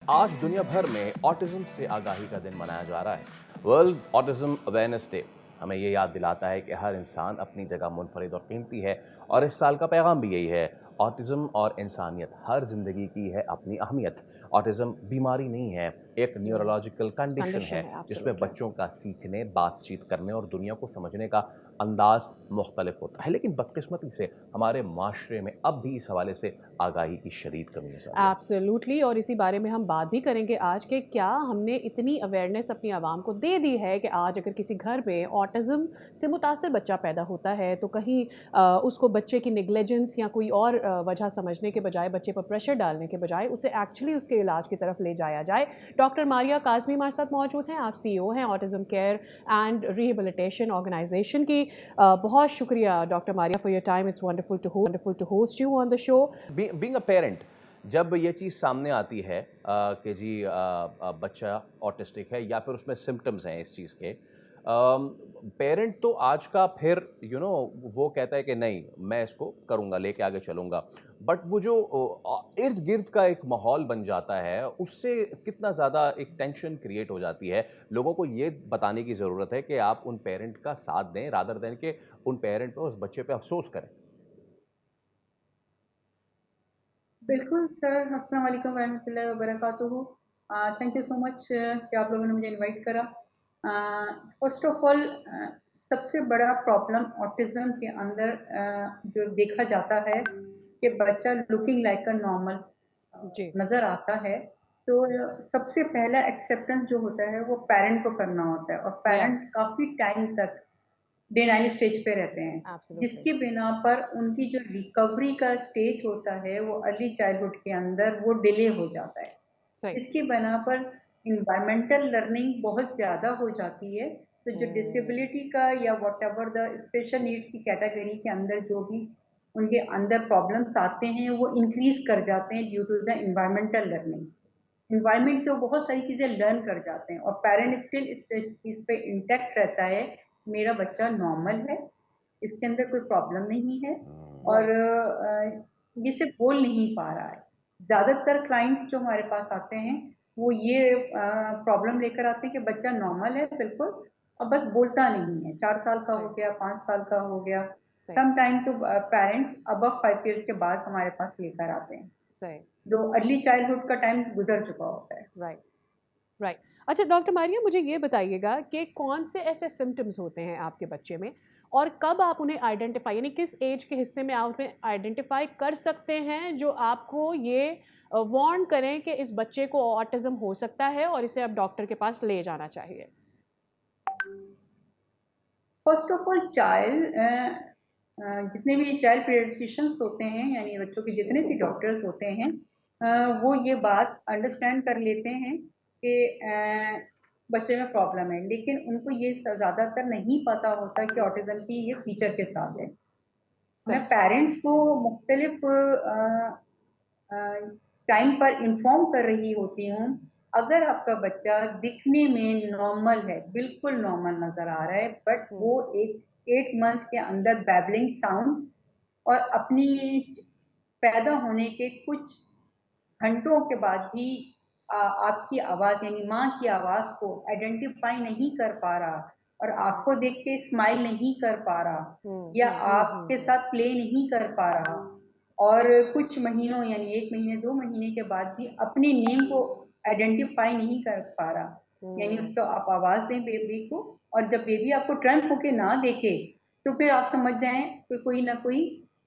आज दुनिया भर में ऑटिज्म से आगाही का दिन मनाया जा रहा है। वर्ल्ड ऑटिज्म अवेयरनेस डे हमें ये याद दिलाता है कि हर इंसान अपनी जगह मुनफरिद और कीमती है, और इस साल का पैगाम भी यही है, ऑटिज्म और इंसानियत। हर जिंदगी की है अपनी अहमियत। ऑटिज्म बीमारी नहीं है, एक न्यूरोलॉजिकल कंडीशन है कंडीशन है, जिसमें एब्सोल्युटली। बच्चों का सीखने, बातचीत करने और दुनिया को समझने का अंदाज मुख्तलिफ होता है। लेकिन बदकिस्मती से हमारे माशरे में अब भी इस हवाले से आगाही की शदीद कमी है सादिया। एब्सोल्युटली, और इसी बारे में हम बात भी करेंगे आज के क्या हमने इतनी अवेयरनेस अपनी आवाम को दे दी है कि आज अगर किसी घर में ऑटिज़्म से मुतासिर बच्चा पैदा होता है तो कहीं उसको बच्चे की नेग्लिजेंस या कोई और वजह समझने के बजाय, बच्चे पर प्रेशर डालने के बजाय उसे एक्चुअली उसके इलाज की तरफ ले जाया जाए। डॉक्टर मारिया काज़मी हमारे साथ मौजूद हैं। आप सीईओ हैं autism care and rehabilitation organisation की। बहुत शुक्रिया doctor Maria for your time. It's wonderful to host you on the show. Being a parent, जब ये चीज़ सामने आती है कि जी बच्चा ऑटिस्टिक है या फिर उसमें सिम्टम्स हैं इस चीज़ के, पेरेंट तो आज का फिर वो कहता है कि नहीं, मैं इसको करूँगा, लेके आगे चलूँगा। बट वो जो इर्द गिर्द का एक माहौल बन जाता है, उससे कितना ज़्यादा एक टेंशन क्रिएट हो जाती है। लोगों को ये बताने की ज़रूरत है कि आप उन पेरेंट का साथ दें, रादर देन के उन पेरेंट पे, उस बच्चे पे अफसोस करें। बिल्कुल सर, अस्सलाम वालेकुम रहमतुल्लाहि व बरकातुहू। थैंक यू सो मच कि आप लोगों ने मुझे इनवाइट करा। फर्स्ट ऑफ ऑल, सबसे बड़ा प्रॉब्लम ऑटिज़्म के अंदर जो देखा जाता है कि बच्चा लुकिंग लाइक अ नॉर्मल जी। नज़र आता है। तो सबसे पहला एक्सेप्टेंस जो होता है वो पेरेंट को करना होता है, और या पेरेंट काफ़ी टाइम तक डिनाइल स्टेज पे रहते हैं, एब्सोल्युटली जिसकी बिना पर उनकी जो रिकवरी का स्टेज होता है वो अर्ली चाइल्डहुड के अंदर वो डिले हो जाता है। सही। इसकी बना पर इन्वायरमेंटल लर्निंग बहुत ज़्यादा हो जाती है। तो जो हम्म। डिसेबिलिटी का या व्हाटएवर द स्पेशल नीड्स की कैटेगरी के अंदर जो भी उनके अंदर प्रॉब्लम्स आते हैं वो इंक्रीज कर जाते हैं due to the environmental learning. Environment से वो बहुत सारी चीज़ें लर्न कर जाते हैं, और पेरेंट स्टिल इस चीज़ पे इंटैक्ट रहता है, मेरा बच्चा नॉर्मल है, इसके अंदर कोई प्रॉब्लम नहीं है। और राइट। ये सिर्फ बोल नहीं पा रहा है। ज़्यादातर क्लाइंट्स जो हमारे पास आते हैं वो ये प्रॉब्लम लेकर आते हैं कि बच्चा नॉर्मल है बिल्कुल, और बस बोलता नहीं है। 4 साल का हो सही। गया, 5 साल का हो गया। सही। सम टाइम तो पेरेंट्स अबव 5 ईयर्स के बाद हमारे पास लेकर आते हैं, सही। जो अर्ली चाइल्डहुड का टाइम गुजर चुका होता है। राइट। राइट। अच्छा डॉक्टर मारिया, मुझे ये बताइएगा कि कौन से ऐसे सिम्टम्स होते हैं आपके बच्चे में, और कब आप उन्हें आइडेंटिफाई, यानी किस एज के हिस्से में आप उन्हें आइडेंटिफाई कर सकते हैं जो आपको ये वार्न करें कि इस बच्चे को ऑटिज्म हो सकता है और इसे अब डॉक्टर के पास ले जाना चाहिए। फर्स्ट ऑफ ऑल, जितने भी चाइल्ड पीडियाट्रिशियंस होते हैं, यानी बच्चों के जितने भी डॉक्टर्स होते हैं, वो ये बात अंडरस्टैंड कर लेते हैं कि बच्चे में प्रॉब्लम है, लेकिन उनको ये ज़्यादातर नहीं पता होता कि ऑटिज्म की ये फीचर के साथ है। मैं सही। पेरेंट्स को मुख्तलिफ टाइम पर इन्फॉर्म कर रही होती हूँ। अगर आपका बच्चा दिखने में नॉर्मल है, बिल्कुल नॉर्मल नज़र आ रहा है, बट हम्म। वो एक 8 मंथ्स के अंदर बैबलिंग साउंड्स और अपनी पैदा होने के कुछ घंटों के बाद भी आपकी आवाज़ यानी माँ की आवाज़ को आइडेंटिफाई नहीं कर पा रहा, और आपको देख के स्माइल नहीं कर पा रहा, या आपके साथ प्ले नहीं कर पा रहा, और कुछ महीनों यानी 1 महीने 2 महीने के बाद भी अपनी नेम को आइडेंटिफाई नहीं कर पा रहा, यानी हम्म। उसको आप आवाज़ दें बेबी को, और जब बेबी आपको टर्न होके ना देखे तो फिर आप समझ जाएं कि कोई ना कोई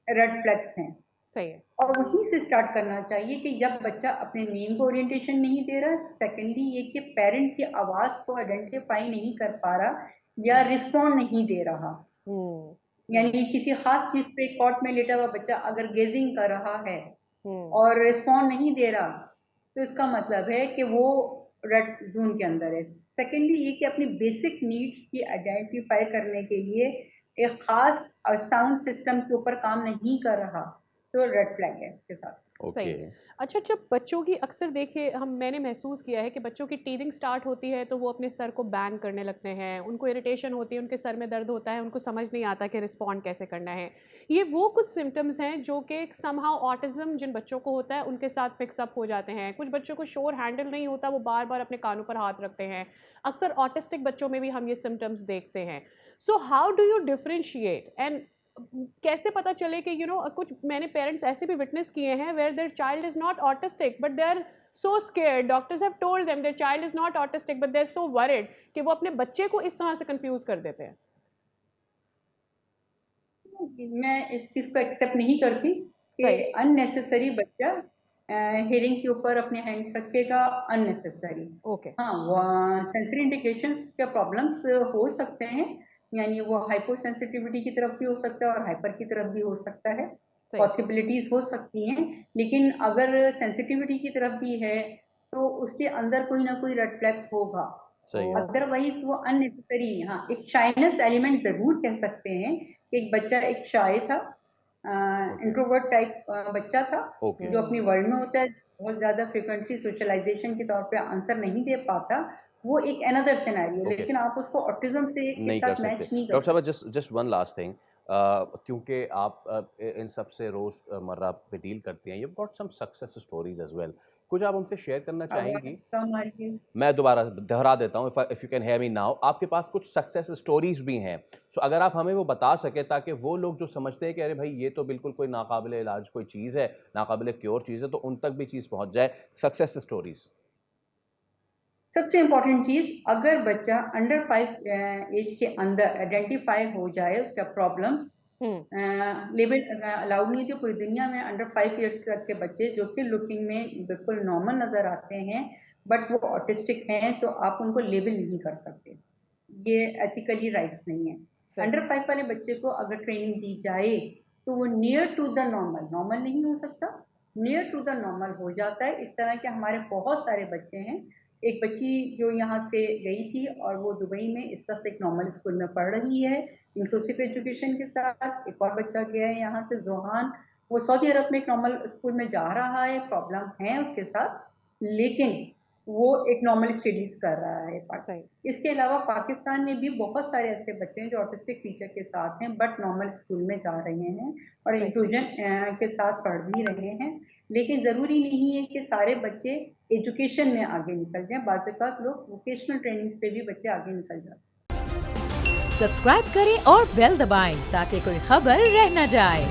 रेड फ्लैग्स हैं। सही है। और वहीं से स्टार्ट करना चाहिए कि जब बच्चा अपने नेम को ओरिएंटेशन नहीं दे रहा, सेकेंडली ये कि पेरेंट की आवाज़ को आइडेंटिफाई नहीं कर पा रहा या हम्म। रिस्पॉन्ड नहीं दे रहा, हम्म। हम्म। यानी किसी खास चीज़ पे कॉट में लेटा हुआ बच्चा अगर गेजिंग कर रहा है हम्म। और रिस्पॉन्ड नहीं दे रहा, तो इसका मतलब है कि वो रेड जोन के अंदर है। सेकेंडली ये कि अपनी बेसिक नीड्स की आइडेंटिफाई करने के लिए एक खास साउंड सिस्टम के ऊपर काम नहीं कर रहा, तो रेड फ्लैग है इसके साथ। सही ओके। है। अच्छा, जब बच्चों की अक्सर देखिए मैंने महसूस किया है कि बच्चों की टीथिंग स्टार्ट होती है तो वो अपने सर को बैंग करने लगते हैं, उनको इरिटेशन होती है, उनके सर में दर्द होता है, उनको समझ नहीं आता कि रिस्पॉन्ड कैसे करना है। ये वो कुछ सिम्पटम्स हैं जो कि समहाउ ऑटिज़्म जिन बच्चों को होता है उनके साथ मिक्सअप हो जाते हैं। कुछ बच्चों को शोर हैंडल नहीं होता, वो बार-बार अपने कानों पर हाथ रखते हैं। अक्सर ऑटिस्टिक बच्चों में भी हम ये सिम्पटम्स देखते हैं। So how do you differentiate and कैसे पता चले कि कुछ मैंने पेरेंट्स ऐसे भी विटनेस किए हैं where their child is not autistic but they are so scared, doctors have told them their child is not autistic but they are so worried कि वो अपने बच्चे को इस तरह से कंफ्यूज कर देते हैं। मैं इस चीज को एक्सेप्ट नहीं करती कि सही। अननेसेसरी बच्चा हेयरिंग के ऊपर अपने हैंड्स रखेगा, अननेसेसरी। ओके। हाँ, वो सेंसरी इंडिकेशंस के प्रॉब्लम्स हो सकते हैं, यानी वो हाइपो सेंसिटिविटी की तरफ भी हो सकता है और हाइपर की तरफ भी हो सकता है, सही। पॉसिबिलिटीज हो सकती हैं। लेकिन अगर सेंसिटिविटी की तरफ भी है तो उसके अंदर कोई ना कोई रेड फ्लैग होगा। सही है। ओके। अदरवाइज वो अननेसेसरी, हाँ, एक शाइनेस एलिमेंट जरूर कह सकते हैं कि एक बच्चा एक शाय था, ओके। इंट्रोवर्ट टाइप बच्चा था, ओके। जो अपनी वर्ल्ड में होता है, बहुत ज्यादा फ्रिक्वेंटली सोशलाइजेशन के तौर पे आंसर नहीं दे पाता, वो एक अनदर सिनेरियो। ओके। लेकिन आप उसको ऑटिज्म से के नहीं कर साथ सकते। मैच नहीं कर डॉक्टर साहब, सकते। Just just one last thing, क्योंकि आप इन सब से रोज़मर्रा पे डील करती हैं, you have got some success stories as well. कुछ आप हमसे शेयर करना आवाज चाहेंगी? कम आ रही है। मैं दोबारा दोहरा देता हूँ, if you can hear me now, आपके पास कुछ सक्सेस स्टोरीज़ भी हैं। सो अगर आप हमें वो बता सकें ताकि वो लोग जो समझते हैं कि अरे भाई ये तो बिल्कुल कोई नाकाबिले इलाज कोई चीज़ है, नाकाबिले क्योर चीज़ है, तो उन तक भी चीज़ पहुँच जाए। Success stories. सबसे इम्पोर्टेंट चीज, अगर बच्चा अंडर 5 एज के अंदर आइडेंटिफाई हो जाए उसका प्रॉब्लम्स, लेबल अलाउड नहीं थे पूरी दुनिया में अंडर 5 इयर्स तक के बच्चे जो कि लुकिंग में बिल्कुल नॉर्मल नजर आते हैं बट वो ऑटिस्टिक हैं, तो आप उनको लेबल नहीं कर सकते, ये एथिकली राइट्स नहीं है। सही। अंडर 5 वाले बच्चे को अगर ट्रेनिंग दी जाए तो वो near to the normal, normal नहीं हो सकता, नियर टू द नॉर्मल हो जाता है। इस तरह के हमारे बहुत सारे बच्चे हैं। एक बच्ची जो यहाँ से गई थी और वो दुबई में इस वक्त एक नॉर्मल स्कूल में पढ़ रही है इंक्लूसिव एजुकेशन के साथ। एक और बच्चा गया है यहाँ से, जोहान, वो सऊदी अरब में एक नॉर्मल स्कूल में जा रहा है, प्रॉब्लम है उसके साथ, लेकिन वो एक नॉर्मल स्टडीज कर रहा है पार्ट। सही। इसके अलावा पाकिस्तान में भी बहुत सारे ऐसे बच्चे हैं जो ऑटिस्टिक टीचर के साथ हैं बट नॉर्मल स्कूल में जा रहे हैं और सही। इंक्लूजन के साथ पढ़ भी रहे हैं। लेकिन ज़रूरी नहीं है कि सारे बच्चे एजुकेशन में आगे निकल जाएं, बाज़ औक़ात लोग वोकेशनल ट्रेनिंग्स पे भी बच्चे आगे निकल जाते हैं। सब्सक्राइब करें और बेल दबाएं ताकि कोई खबर रह न जाए।